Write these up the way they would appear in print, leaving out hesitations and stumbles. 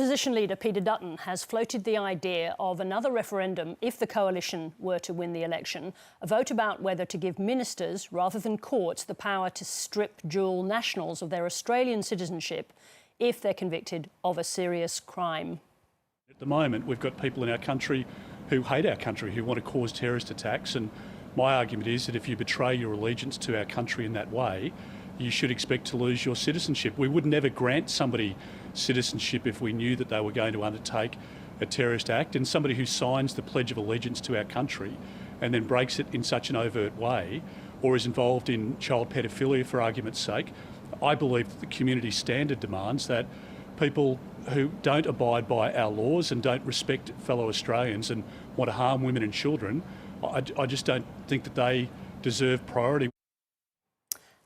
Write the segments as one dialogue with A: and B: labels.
A: Opposition leader Peter Dutton has floated the idea of another referendum if the coalition were to win the election, a vote about whether to give ministers, rather than courts, the power to strip dual nationals of their Australian citizenship if they're convicted of a serious crime.
B: At the moment, we've got people in our country who hate our country, who want to cause terrorist attacks, and my argument is that if you betray your allegiance to our country in that way, you should expect to lose your citizenship. We would never grant somebody citizenship if we knew that they were going to undertake a terrorist act, and somebody who signs the Pledge of Allegiance to our country and then breaks it in such an overt way, or is involved in child pedophilia for argument's sake. I believe that the community standard demands that people who don't abide by our laws and don't respect fellow Australians and want to harm women and children, I just don't think that they deserve priority.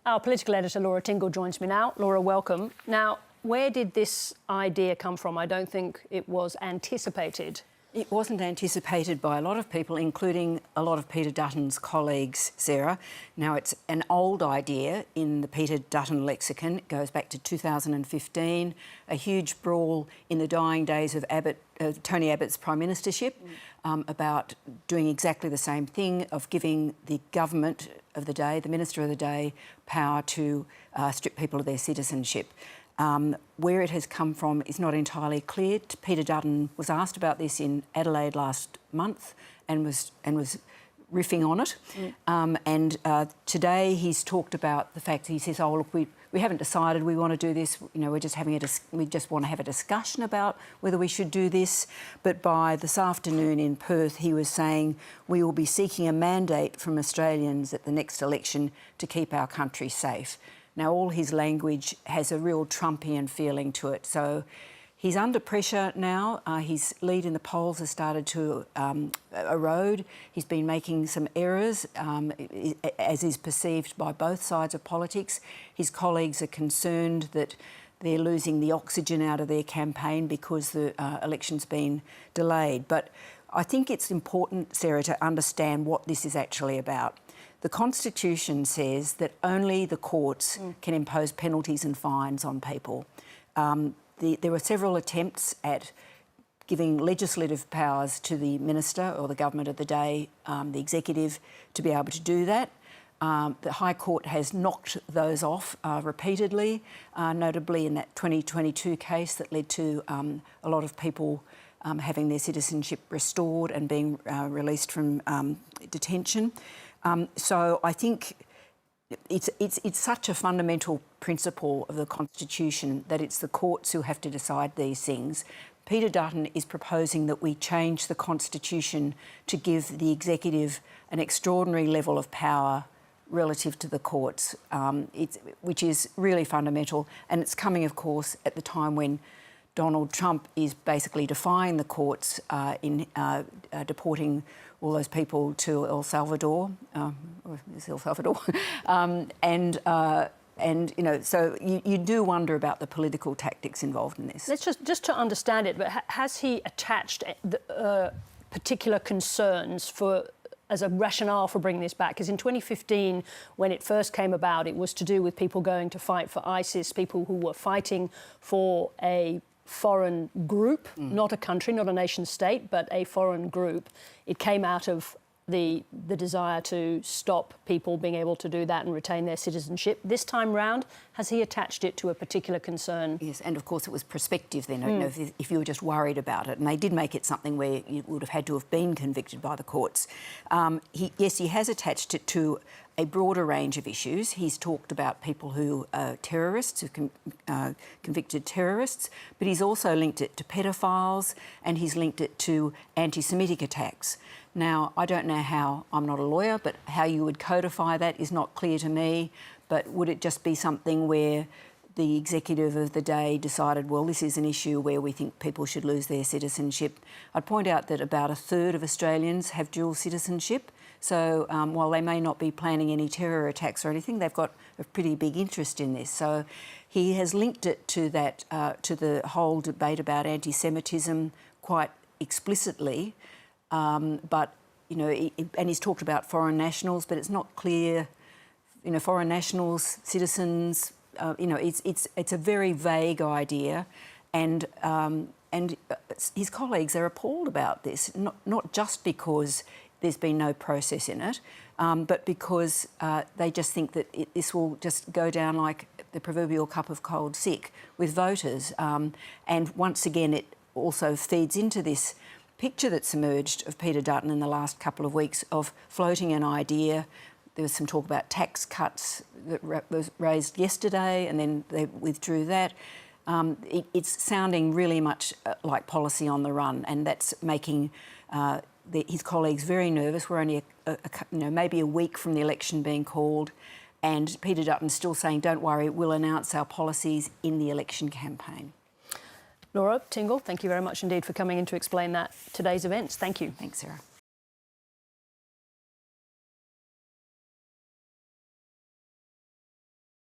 A: Our political editor Laura Tingle joins me now. Laura, welcome. Now, where did this idea come from? I don't think it was anticipated.
C: It wasn't anticipated by a lot of people, including a lot of Peter Dutton's colleagues, Sarah. Now, it's an old idea in the Peter Dutton lexicon. It goes back to 2015, a huge brawl in the dying days of Tony Abbott's prime ministership about doing exactly the same thing, of giving the government of the day, the minister of the day, power to strip people of their citizenship. Where it has come from is not entirely clear. Peter Dutton was asked about this in Adelaide last month and was riffing on it. Today he's talked about the fact that he says, "Oh, look, we haven't decided we want to do this. You know, we just want to have a discussion about whether we should do this." But by this afternoon in Perth, he was saying we will be seeking a mandate from Australians at the next election to keep our country safe. Now, all his language has a real Trumpian feeling to it. So he's under pressure now. His lead in the polls has started to erode. He's been making some errors, as is perceived by both sides of politics. His colleagues are concerned that they're losing the oxygen out of their campaign because the election's been delayed. But I think it's important, Sarah, to understand what this is actually about. The Constitution says that only the courts can impose penalties and fines on people. There were several attempts at giving legislative powers to the minister or the government of the day, the executive, to be able to do that. The High Court has knocked those off repeatedly, notably in that 2022 case that led to a lot of people having their citizenship restored and being released from detention. So I think it's such a fundamental principle of the Constitution that it's the courts who have to decide these things. Peter Dutton is proposing that we change the Constitution to give the executive an extraordinary level of power relative to the courts, which is really fundamental. And it's coming, of course, at the time when Donald Trump is basically defying the courts in deporting all those people to El Salvador, and you know, so you do wonder about the political tactics involved in this.
A: Let's just to understand it, but has he attached particular concerns as a rationale for bringing this back? Because in 2015, when it first came about, it was to do with people going to fight for ISIS, people who were fighting for a foreign group, not a country, not a nation state, but a foreign group. It came out of the desire to stop people being able to do that and retain their citizenship. This time round, has he attached it to a particular concern?
C: Yes, and of course it was prospective then, you know, if you were just worried about it. And they did make it something where you would have had to have been convicted by the courts. Yes, he has attached it to a broader range of issues. He's talked about people who are terrorists, convicted terrorists, but he's also linked it to pedophiles and he's linked it to anti-Semitic attacks. Now, I don't know how, I'm not a lawyer, but how you would codify that is not clear to me. But would it just be something where the executive of the day decided, well, this is an issue where we think people should lose their citizenship? I'd point out that about a third of Australians have dual citizenship. So while they may not be planning any terror attacks or anything, they've got a pretty big interest in this. So he has linked it to that, to the whole debate about anti-Semitism quite explicitly. But, you know, and he's talked about foreign nationals, but it's not clear, you know, foreign nationals, citizens, you know, it's a very vague idea. And and his colleagues are appalled about this, not just because there's been no process in it, but because they just think that this will just go down like the proverbial cup of cold sick with voters. And once again, it also feeds into this picture that's emerged of Peter Dutton in the last couple of weeks of floating an idea. There was some talk about tax cuts that was raised yesterday, and then they withdrew that. It's sounding really much like policy on the run, and that's making his colleagues very nervous. We're only maybe a week from the election being called, and Peter Dutton's still saying, don't worry, we'll announce our policies in the election campaign.
A: Laura Tingle, thank you very much indeed for coming in to explain today's events. Thank you.
C: Thanks, Sarah.